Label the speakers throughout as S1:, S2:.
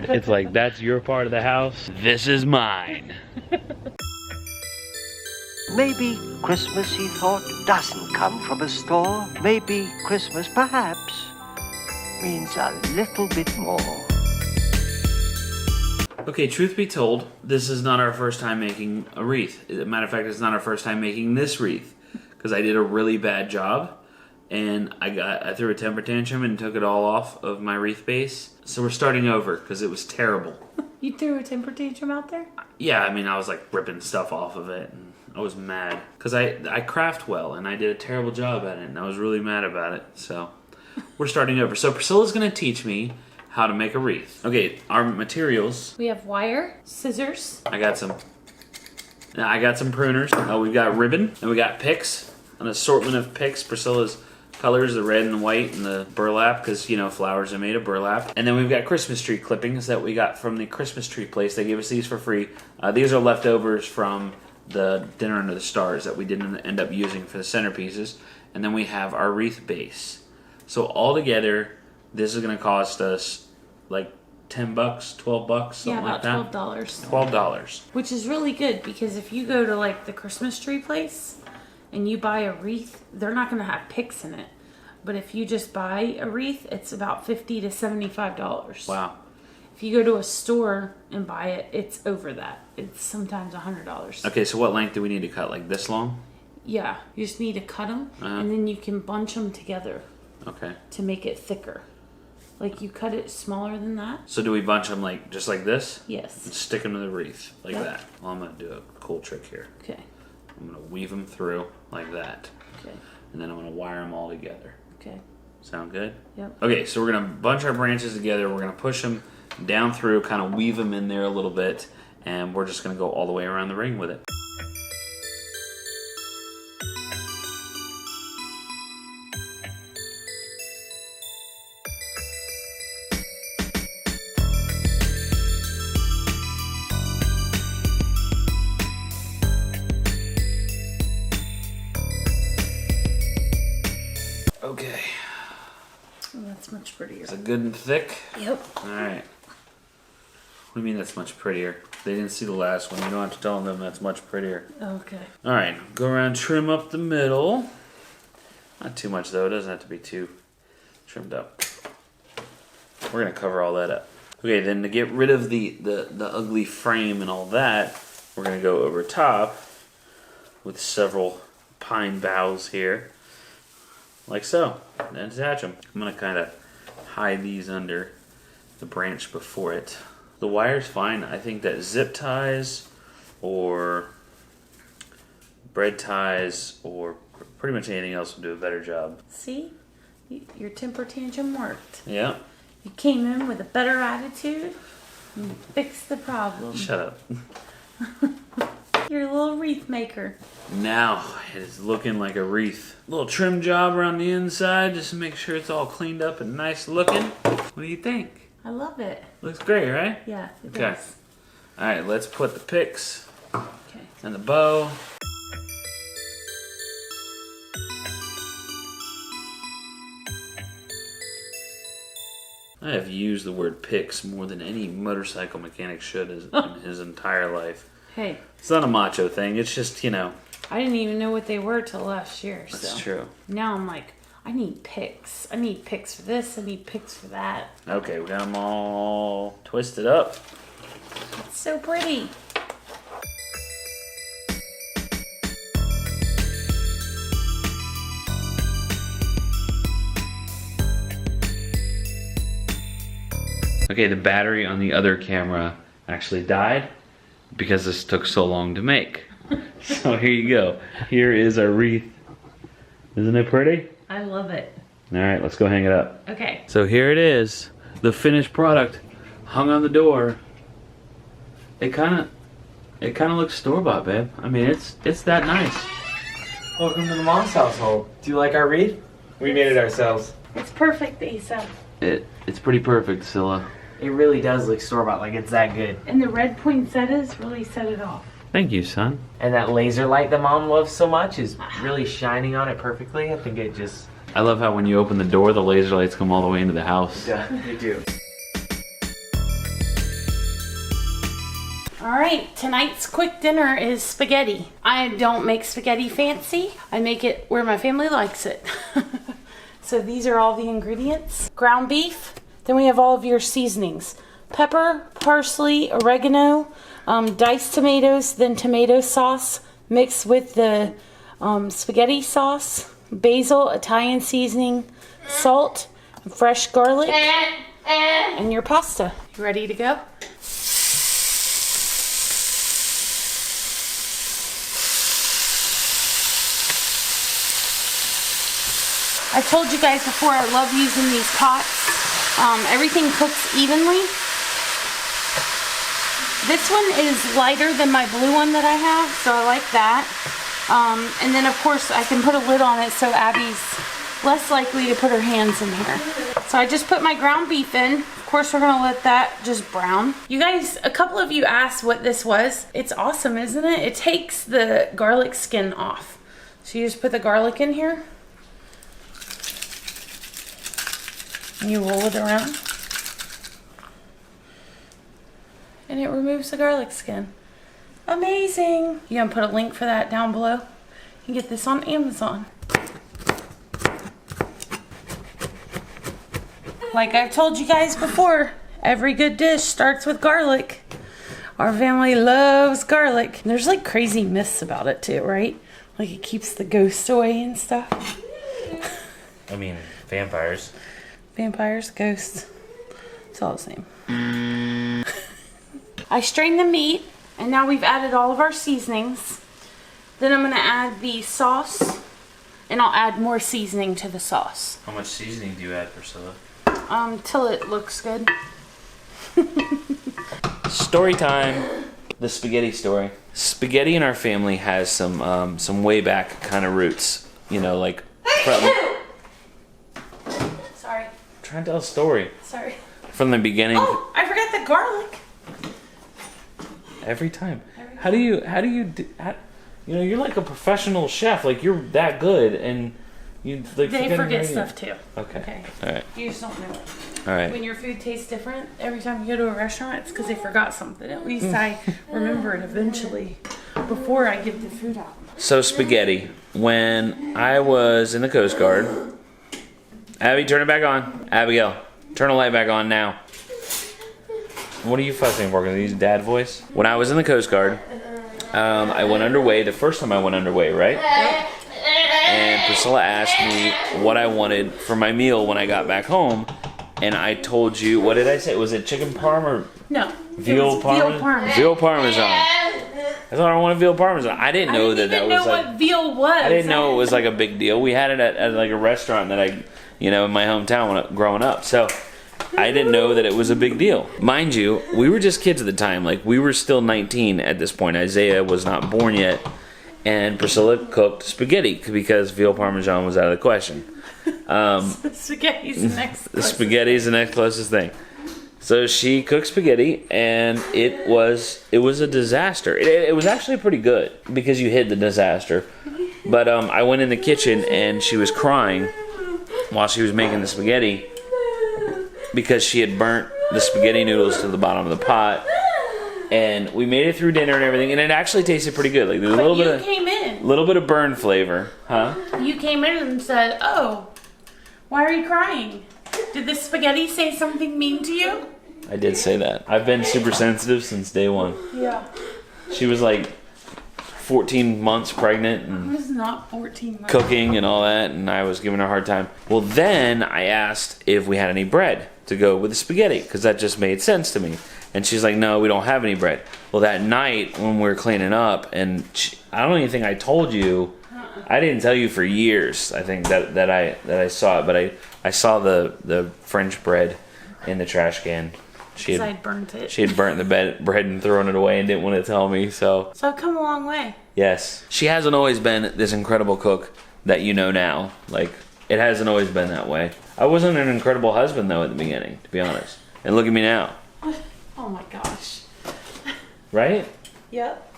S1: bad. It's like, that's your part of the house. This is mine.
S2: Maybe Christmas, he thought, doesn't come from a store. Maybe Christmas, perhaps, means a little bit more.
S1: Okay, truth be told, this is not our first time making a wreath. As a matter of fact, it's not our first time making this wreath, because I did a really bad job, and I threw a temper tantrum and took it all off of my wreath base. So we're starting over, because it was terrible.
S3: You threw a temper tantrum out there?
S1: Yeah, I mean, I was like ripping stuff off of it, and I was mad. Because I craft well, and I did a terrible job at it, and I was really mad about it. So we're starting over. So Priscilla's going to teach me how to make a wreath. Okay, our materials.
S3: We have wire, scissors.
S1: I got some pruners. We've got ribbon, and we got picks, an assortment of picks. Priscilla's colors, the red and white and the burlap, because, you know, flowers are made of burlap. And then we've got Christmas tree clippings that we got from the Christmas tree place. They gave us these for free. These are leftovers from the dinner under the stars that we didn't end up using for the centerpieces. And then we have our wreath base. So all together, this is going to cost us like $10, $12, something like that.
S3: Yeah, about $12.
S1: $12.
S3: Which is really good, because if you go to like the Christmas tree place and you buy a wreath, they're not going to have picks in it. But if you just buy a wreath, it's about $50 to $75.
S1: Wow.
S3: If you go to a store and buy it, it's over that. It's sometimes $100.
S1: Okay, so what length do we need to cut? Like this long?
S3: Yeah, you just need to cut them, and then you can bunch them together
S1: Okay.
S3: to make it thicker. Like, you cut it smaller than that.
S1: So do we bunch them like just like this?
S3: Yes.
S1: And stick them to the wreath like
S3: Yep.
S1: that. Well, I'm going to do a cool trick here.
S3: Okay.
S1: I'm going to weave them through like that.
S3: Okay.
S1: And then I'm going to wire them all together.
S3: Okay.
S1: Sound good?
S3: Yep.
S1: Okay, so we're going to bunch our branches together. We're going to push them down through, kind of weave them in there a little bit. And we're just going to go all the way around the ring with it. Okay.
S3: Oh, that's much prettier.
S1: Is it good and thick?
S3: Yep.
S1: Alright. What do you mean that's much prettier? They didn't see the last one. You don't have to tell them that's much prettier.
S3: Okay.
S1: Alright, go around, trim up the middle. Not too much though, it doesn't have to be too trimmed up. We're going to cover all that up. Okay, then to get rid of the ugly frame and all that, we're going to go over top with several pine boughs here. Like so. And attach them. I'm going to kind of hide these under the branch before it. The wire's fine. I think that zip ties or bread ties or pretty much anything else will do a better job.
S3: See? Your temper tantrum worked.
S1: Yeah.
S3: You came in with a better attitude and fixed the problem.
S1: Shut up.
S3: You're a little wreath maker.
S1: Now it is looking like a wreath. Little trim job around the inside just to make sure it's all cleaned up and nice looking. What do you think?
S3: I love it.
S1: Looks great, right?
S3: Yeah, it
S1: Okay.
S3: does.
S1: Alright, let's put the picks
S3: Okay.
S1: and the bow. I have used the word picks more than any motorcycle mechanic should in his entire life.
S3: Hey,
S1: It's not a macho thing, it's just, you know.
S3: I didn't even know what they were till last year.
S1: That's
S3: so
S1: true.
S3: Now I'm like, I need picks. I need picks for this. I need picks for that.
S1: Okay, we got them all twisted up.
S3: It's so pretty.
S1: Okay, the battery on the other camera actually died because this took so long to make. So here you go. Here is our wreath. Isn't it pretty?
S3: I love it.
S1: All right, let's go hang it up.
S3: Okay.
S1: So here it is, the finished product hung on the door. It kind of looks store-bought, babe. I mean, it's that nice.
S4: Welcome to the mom's household. Do you like our wreath? We made it ourselves.
S3: It's perfect, Asa.
S1: It's pretty perfect, Scylla.
S4: It really does look store-bought, like it's that good.
S3: And the red poinsettias really set it off.
S1: Thank you, son.
S4: And that laser light that mom loves so much is really shining on it perfectly. I think it just...
S1: I love how when you open the door, the laser lights come all the way into the house.
S4: Yeah, they do.
S3: All right, tonight's quick dinner is spaghetti. I don't make spaghetti fancy. I make it where my family likes it. So these are all the ingredients. Ground beef. Then we have all of your seasonings. Pepper, parsley, oregano, diced tomatoes, then tomato sauce mixed with the spaghetti sauce, basil, Italian seasoning, salt, fresh garlic, and your pasta. You ready to go? I told you guys before I love using these pots. Everything cooks evenly. This one is lighter than my blue one that I have, so I like that. And then of course I can put a lid on it so Abby's less likely to put her hands in here. So I just put my ground beef in. Of course we're gonna let that just brown. You guys, a couple of you asked what this was. It's awesome, isn't it? It takes the garlic skin off. So you just put the garlic in here. And you roll it around. And it removes the garlic skin. Amazing! You gonna put a link for that down below? You can get this on Amazon. Like I've told you guys before, every good dish starts with garlic. Our family loves garlic. There's like crazy myths about it too, right? Like it keeps the ghosts away and stuff.
S1: I mean, vampires.
S3: Vampires, ghosts, it's all the same. I strained the meat, and now we've added all of our seasonings. Then I'm gonna add the sauce, and I'll add more seasoning to the sauce.
S1: How much seasoning do you add, Priscilla?
S3: Till it looks good.
S1: Story time. The spaghetti story. Spaghetti in our family has some way back kind of roots. You know, like
S3: Sorry.
S1: Trying to tell a story.
S3: Sorry.
S1: From the beginning.
S3: Oh, I forgot the garlic.
S1: Every time. How do you you know, you're like a professional chef. Like you're that good, and you like
S3: They forget stuff too.
S1: Okay. All right.
S3: You just don't know it.
S1: All right.
S3: When your food tastes different every time you go to a restaurant, it's because they forgot something. At least I remember it eventually before I give the food out.
S1: So spaghetti. When I was in the Coast Guard, Abby, turn it back on. Abigail, turn the light back on now. What are you fussing for? Gonna use dad voice? When I was in the Coast Guard, I went underway. The first time I went underway, right? And Priscilla asked me what I wanted for my meal when I got back home, and I told you, what did I say? Was it chicken parm or
S3: No.
S1: veal parmesan? Veal parmesan. I thought I wanted veal parmesan. I didn't know that was like.
S3: What veal was.
S1: I didn't know it was like a big deal. We had it at like a restaurant that in my hometown growing up. So I didn't know that it was a big deal. Mind you, we were just kids at the time. Like we were still 19 at this point. Isaiah was not born yet. And Priscilla cooked spaghetti because veal parmesan was out of the question.
S3: Spaghetti's the next closest.
S1: Spaghetti's the next closest thing. So she cooked spaghetti, and it was a disaster. It was actually pretty good because you hid the disaster. But I went in the kitchen, and she was crying while she was making the spaghetti because she had burnt the spaghetti noodles to the bottom of the pot. And we made it through dinner and everything, and it actually tasted pretty good. Like there was a little bit of burn flavor, huh?
S3: You came in and said, "Oh, why are you crying? Did the spaghetti say something mean to you?"
S1: I did say that. I've been super sensitive since day one.
S3: Yeah.
S1: She was like 14 months pregnant and
S3: I was not 14 months.
S1: cooking and all that, and I was giving her a hard time. Well, then I asked if we had any bread to go with the spaghetti because that just made sense to me. And she's like, "No, we don't have any bread." Well, that night when we were cleaning up, and I don't even think I told you. I didn't tell you for years. I think that I saw it, but I saw the French bread in the trash can. She had
S3: burnt it.
S1: She had burnt the bread and thrown it away and didn't want to tell me. So
S3: I've come a long way.
S1: Yes, she hasn't always been this incredible cook that you know now. Like it hasn't always been that way. I wasn't an incredible husband though at the beginning, to be honest. And look at me now.
S3: Oh my gosh.
S1: Right?
S3: Yep.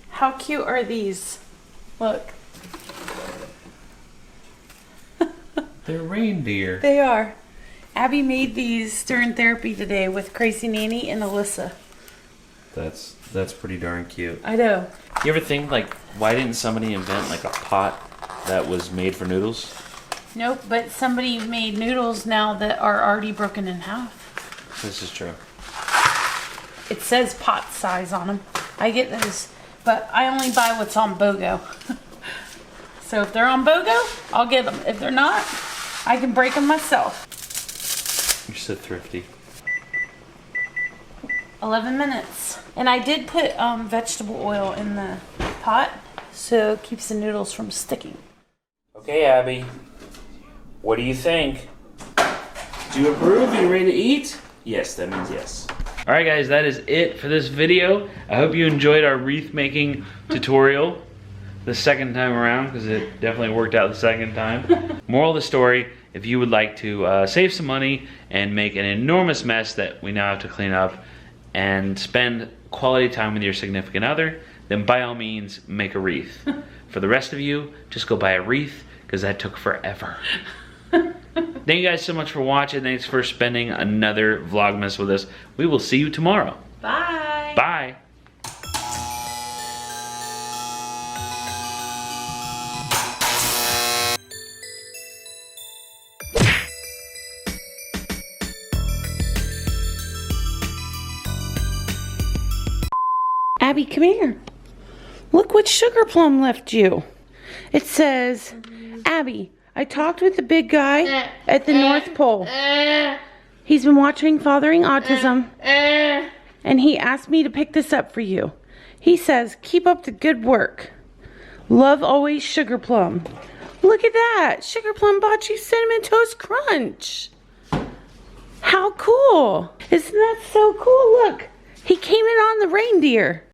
S3: How cute are these? Look.
S1: They're reindeer.
S3: They are. Abby made these during therapy today with Crazy Nanny and Alyssa.
S1: That's pretty darn cute.
S3: I know.
S1: You ever think, like, why didn't somebody invent, like, a pot that was made for noodles?
S3: Nope, but somebody made noodles now that are already broken in half.
S1: This is true.
S3: It says pot size on them. I get those, but I only buy what's on BOGO. So if they're on BOGO, I'll get them. If they're not, I can break them myself.
S1: You're so thrifty.
S3: 11 minutes. And I did put vegetable oil in the pot, so it keeps the noodles from sticking.
S1: Okay, Abby. What do you think? Do you approve? Are you ready to eat? Yes, that means yes. Alright guys, that is it for this video. I hope you enjoyed our wreath making tutorial the second time around, because it definitely worked out the second time. Moral of the story, if you would like to save some money and make an enormous mess that we now have to clean up and spend quality time with your significant other, then by all means make a wreath. For the rest of you, just go buy a wreath, because that took forever. Thank you guys so much for watching. Thanks for spending another Vlogmas with us. We will see you tomorrow.
S3: Bye.
S1: Bye.
S3: Abby, come here. Look what Sugar Plum left you. It says, Abby, I talked with the big guy at the North Pole. He's been watching Fathering Autism, and he asked me to pick this up for you. He says, keep up the good work. Love always, Sugar Plum. Look at that. Sugar Plum bought you Cinnamon Toast Crunch. How cool. Isn't that so cool? Look, he came in on the reindeer.